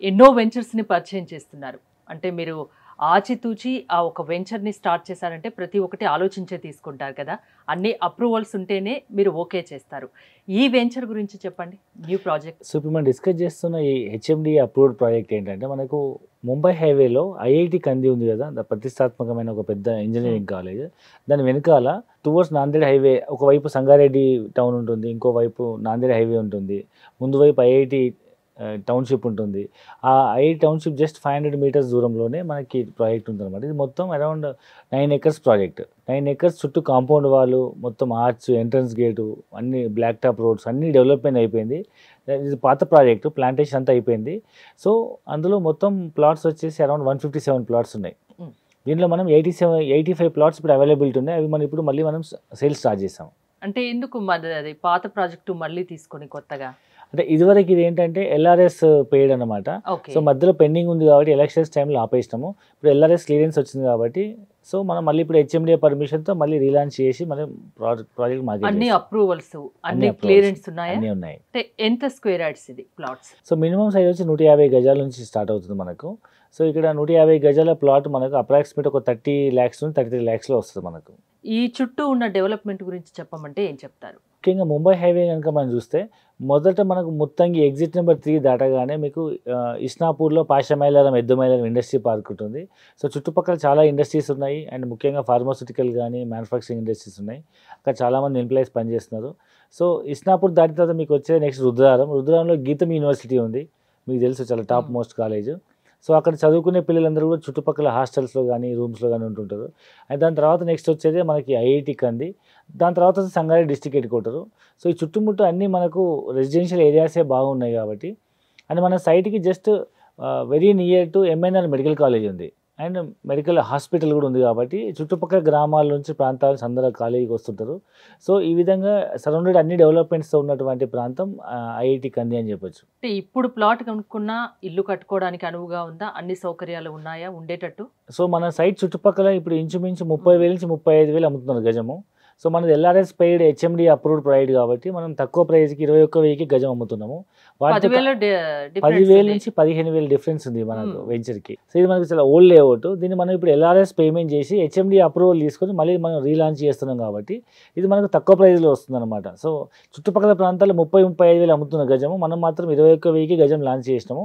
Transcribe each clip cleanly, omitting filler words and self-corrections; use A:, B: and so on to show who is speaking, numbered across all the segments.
A: ఎన్నో వెంచర్స్ని పరిచయం చేస్తున్నారు. అంటే మీరు ఆచితూచి ఆ ఒక వెంచర్ని స్టార్ట్ చేశారంటే ప్రతి ఒక్కటి ఆలోచించే తీసుకుంటారు కదా, అన్ని అప్రూవల్స్ ఉంటేనే మీరు ఓకే చేస్తారు. ఈ వెంచర్ గురించి చెప్పండి, న్యూ ప్రాజెక్ట్.
B: సో ఇప్పుడు మనం డిస్కస్ చేస్తున్న ఈ హెచ్ఎండి అప్రూవ్డ్ ప్రాజెక్ట్ ఏంటంటే మనకు ముంబై హైవేలో ఐఐటి కంది ఉంది కదా, ప్రతిష్టాత్మకమైన ఒక పెద్ద ఇంజనీరింగ్ కాలేజ్. దాని వెనకాల టువర్డ్స్ నాందేడ్ హైవే ఒకవైపు సంగారెడ్డి టౌన్ ఉంటుంది, ఇంకోవైపు నాందేడ్ హైవే ఉంటుంది, ముందు వైపు ఐఐటి టౌన్షిప్ ఉంటుంది. ఆ ఐఐటి టౌన్షిప్ జస్ట్ 500 మీటర్స్ దూరంలోనే మనకి ప్రాజెక్ట్ ఉంటుంది అనమాట. ఇది మొత్తం అరౌండ్ 9 ఎకర్స్ ప్రాజెక్ట్. 9 ఎకర్స్ చుట్టూ కాంపౌండ్ వాళ్ళు, మొత్తం ఆర్చ్, ఎంట్రన్స్ గేటు, అన్ని బ్లాక్ టాప్ రోడ్స్ అన్నీ డెవలప్మెంట్ అయిపోయింది. ఇది పాత ప్రాజెక్టు, ప్లాంటేషన్ అంతా అయిపోయింది. సో అందులో మొత్తం ప్లాట్స్ వచ్చేసి అరౌండ్ 157 ప్లాట్స్ ఉన్నాయి. దీనిలో మనం 85 ప్లాట్స్ ఇప్పుడు అవైలబిలిటీ ఉన్నాయి. అవి మనం ఇప్పుడు మళ్ళీ మనం సేల్స్ స్టార్ట్ చేసాం.
A: అంటే ఎందుకు అది పాత ప్రాజెక్టు మళ్ళీ తీసుకొని కొత్తగా?
B: అంటే ఇదివరకు ఇది ఏంటంటే ఎల్ఆర్ఎస్ పెయిడ్ అనమాట. సో మధ్యలో పెండింగ్ ఉంది కాబట్టి ఎలక్షన్స్ టైంలో ఆపేసినాము. ఇప్పుడు ఎల్ఆర్ఎస్ క్లియరెన్స్ వచ్చింది కాబట్టి సో మనం మళ్ళీ ఇప్పుడు హెచ్ఎండిఏ పర్మిషన్తో మళ్ళీ రీలాంచ్ చేసి మనం ప్రాజెక్ట్ మార్కెట్
A: అన్ని అప్రూవల్స్ అన్ని క్లియరెన్స్ ఉన్నాయా?
B: అన్నీ ఉన్నాయి.
A: అంటే ఎంత స్క్వేర్ యార్డ్స్ ఇది ప్లాట్స్?
B: సో మినిమం సైజ్ వచ్చి 150 గజాల నుంచి స్టార్ట్ అవుతుంది మనకు. సో ఇక్కడ 150 గజాల ప్లాట్ మనకు అప్రాక్సిమేట్ ఒక 30 lakhs నుంచి 33 lakhsలో వస్తుంది మనకు.
A: ఈ చుట్టూ ఉన్న డెవలప్మెంట్ గురించి చెప్పమంటే ఏం చెప్తారు?
B: ముఖ్యంగా ముంబై హైవే కనుక మనం చూస్తే మొదట మనకు మొత్తంగా ఎగ్జిట్ నెంబర్ 3 దాటగానే మీకు ఇస్నాపూర్లో పాషమైలారం, ఎద్దుమైలారం ఇండస్ట్రీ పార్క్ ఉంటుంది. సో చుట్టుపక్కల చాలా ఇండస్ట్రీస్ ఉన్నాయి అండ్ ముఖ్యంగా ఫార్మాస్యూటికల్ కానీ మ్యానుఫ్యాక్చరింగ్ ఇండస్ట్రీస్ ఉన్నాయి. అక్కడ చాలామంది ఎంప్లాయీస్ పనిచేస్తున్నారు. సో ఇస్నాపూర్ దాటిన తర్వాత మీకు వచ్చే నెక్స్ట్ రుద్రారంలో గీతం యూనివర్సిటీ ఉంది, మీకు తెలుసు, చాలా టాప్ మోస్ట్ కాలేజ్. సో అక్కడ చదువుకునే పిల్లలందరూ కూడా చుట్టుపక్కల హాస్టల్స్లో కానీ రూమ్స్లో కానీ ఉంటుంటారు. అండ్ దాని తర్వాత నెక్స్ట్ వచ్చేది మనకి ఐఐటి కంది, దాని తర్వాత Sangareddy district head quarter. So ఈ చుట్టుముట్టు అన్నీ మనకు రెసిడెన్షియల్ ఏరియాసే బాగున్నాయి కాబట్టి, అండ్ మన సైట్కి just very near to MNR medical college ఉంది అండ్ మెడికల్ హాస్పిటల్ కూడా ఉంది కాబట్టి చుట్టుపక్కల గ్రామాల నుంచి ప్రాంతాల నుంచి అందరూ కాలేజీకి వస్తుంటారు. సో ఈ విధంగా సరౌండెడ్ అన్ని డెవలప్మెంట్స్తో ఉన్నటువంటి ప్రాంతం ఐఐటి కంది అని చెప్పొచ్చు.
A: అంటే ఇప్పుడు ప్లాట్ కనుక్కున్నా ఇల్లు కట్టుకోవడానికి అనువుగా ఉందా? అన్ని సౌకర్యాలు ఉన్నాయా ఉండేటట్టు?
B: సో మన సైట్ చుట్టుపక్కల ఇప్పుడు ఇంచుమించు 30,000 నుంచి 35,000 అమ్ముతున్నారు గజము. సో మనది LRS paid HMD approved pride కాబట్టి మనం తక్కువ ప్రైస్కి 21,000కి గజం అమ్ముతున్నాము. 10,000 నుంచి 15,000 డిఫరెన్స్ ఉంది మనకు వెంచర్కి. సో ఇది మనకి చాలా ఓల్డ్ లేఅవుట్. దీన్ని మనం ఇప్పుడు ఎల్ఆర్ఎస్ పేమెంట్ చేసి హెచ్ఎండి అప్రూవల్ తీసుకొని మళ్ళీ మనం రీలాంచ్ చేస్తున్నాం కాబట్టి ఇది మనకు తక్కువ ప్రైస్లో వస్తుంది అనమాట. సో చుట్టుపక్కల ప్రాంతాల్లో 30-35,000 అమ్ముతున్న గజము, మనం మాత్రం 21,000కి గజం లాంచ్ చేసినాము.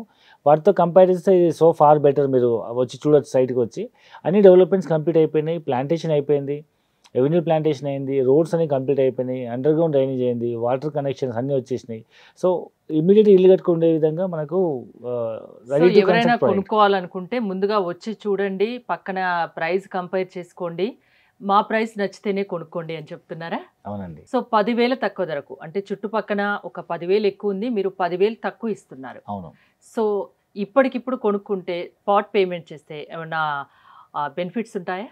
B: వాటితో కంపేర్ చేస్తే ఇది సో ఫార్ బెటర్. మీరు వచ్చి చూడొచ్చు, సైట్కి వచ్చి అన్ని డెవలప్మెంట్స్ కంప్లీట్ అయిపోయినాయి. ప్లాంటేషన్ అయిపోయింది, రెవెన్యూ ప్లాంటేషన్ అయింది, రోడ్స్ అన్ని కంప్లీట్ అయిపోయినాయి, అండర్ గ్రౌండ్ డ్రైనేజ్ అయింది, వాటర్ కనెక్షన్స్ అన్నీ వచ్చేసినాయి. సో ఇమీడియట్ ఇల్లు కట్టుకునే విధంగా మనకు
A: ఎవరైనా కొనుక్కోవాలనుకుంటే ముందుగా వచ్చి చూడండి, పక్కన ప్రైస్ కంపేర్ చేసుకోండి, మా ప్రైస్ నచ్చితేనే కొనుక్కోండి అని చెప్తున్నారా?
B: అవునండి.
A: సో 10,000 తక్కువ ధరకు, అంటే చుట్టుపక్కన ఒక 10,000 ఎక్కువ ఉంది, మీరు 10,000 తక్కువ ఇస్తున్నారు.
B: అవును.
A: సో ఇప్పటికిప్పుడు కొనుక్కుంటే స్పాట్ పేమెంట్ చేస్తే ఏమన్నా బెనిఫిట్స్ ఉంటాయా?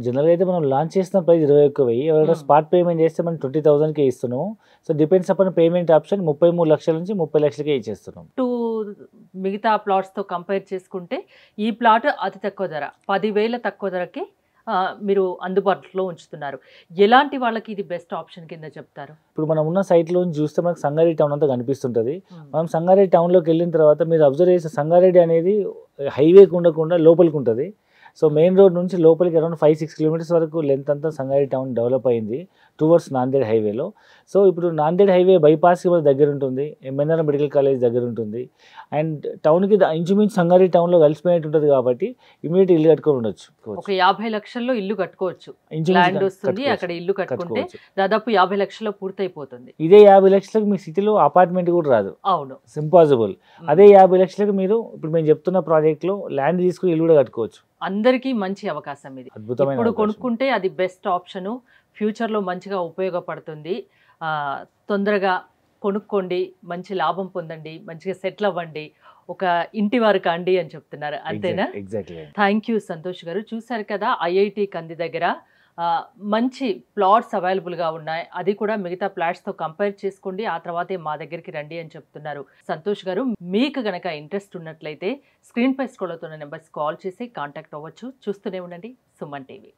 B: జనరల్గా అయితే మనం లాంచ్ చేసిన ప్రైస్ 21,000. ఎవరైనా స్పాట్ పేమెంట్ చేస్తే మనం 20,000కే ఇస్తున్నాము. So depends upon payment option. 33 లక్షల నుంచి 30 లక్షలకే ఇచ్చేస్తున్నాం.
A: మిగతా ప్లాట్స్తో కంపేర్ చేసుకుంటే ఈ ప్లాట్ అతి తక్కువ ధర, 10,000 తక్కువ ధరకి మీరు అందుబాటులో ఉంచుతున్నారు. ఎలాంటి వాళ్ళకి ఇది బెస్ట్ ఆప్షన్ కింద చెప్తారు?
B: ఇప్పుడు మనం ఉన్న సైట్లో చూస్తే మనకు సంగారెడ్డి టౌన్ అంతా కనిపిస్తుంటుంది. మనం సంగారెడ్డి టౌన్లోకి వెళ్ళిన తర్వాత మీరు అబ్జర్వ్ చేస్తే సంగారెడ్డి అనేది హైవేకి ఉండకుండా లోపలికి ఉంటుంది. సో మెయిన్ రోడ్ నుంచి లోపలికి అరౌండ్ 5-6 కిలోమీటర్స్ వరకు లెంత్ అంతా సంగారెడ్డి టౌన్ డెవలప్ అయింది టువర్డ్స్ నాందేడ్ హైవేలో. సో ఇప్పుడు నాందేడ్ హైవే బైపాస్కి మన దగ్గర ఉంటుంది, ఎంఎన్ఆర్ మెడికల్ కాలేజ్ దగ్గర ఉంటుంది అండ్ టౌన్కి ఇంచుమించు సంగారెడ్డి టౌన్లో కలిసిపోయినట్టు ఉంటుంది కాబట్టి ఇమీడియట్ ఇల్లు కట్టుకొని ఉండొచ్చు.
A: ఒక 50 లక్షల్లో ఇల్లు కట్టుకోవచ్చు, ల్యాండ్ వస్తుంది, అక్కడ ఇల్లు కట్టుకుంటే దాదాపు 50 లక్షల్లో పూర్తయిపోతుంది.
B: ఇదే 50 లక్షలకు మీ సిటీలో అపార్ట్మెంట్ కూడా రాదు.
A: అవును,
B: ఇంపాసిబుల్. అదే 50 లక్షలకు మీరు ఇప్పుడు మేము చెప్తున్న ప్రాజెక్ట్లో ల్యాండ్ తీసుకుని ఇల్లు కూడా కట్టుకోవచ్చు.
A: అందరికీ మంచి అవకాశం ఇది. ఇప్పుడు కొనుక్కుంటే అది బెస్ట్ ఆప్షను, ఫ్యూచర్లో మంచిగా ఉపయోగపడుతుంది. తొందరగా కొనుక్కోండి, మంచి లాభం పొందండి, మంచిగా సెటిల్ అవ్వండి, ఒక ఇంటి వారు కాండి అని చెప్తున్నారు, అంతేనా?
B: ఎగ్జాక్ట్లీ.
A: థ్యాంక్ యూ సంతోష్ గారు. చూశారు కదా, ఐఐటి కంది దగ్గర మంచి ప్లాట్స్ అవైలబుల్గా ఉన్నాయి, అది కూడా మిగతా ప్లాట్స్తో కంపేర్ చేసుకోండి, ఆ తర్వాతే మా దగ్గరికి రండి అని చెప్తున్నారు సంతోష్ గారు. మీకు గనక ఇంట్రెస్ట్ ఉన్నట్లయితే స్క్రీన్ పై స్క్రోల్ అవుతున్న నెంబర్స్ కాల్ చేసి కాంటాక్ట్ అవ్వచ్చు. చూస్తూనే ఉండండి సుమన్ టీవీ.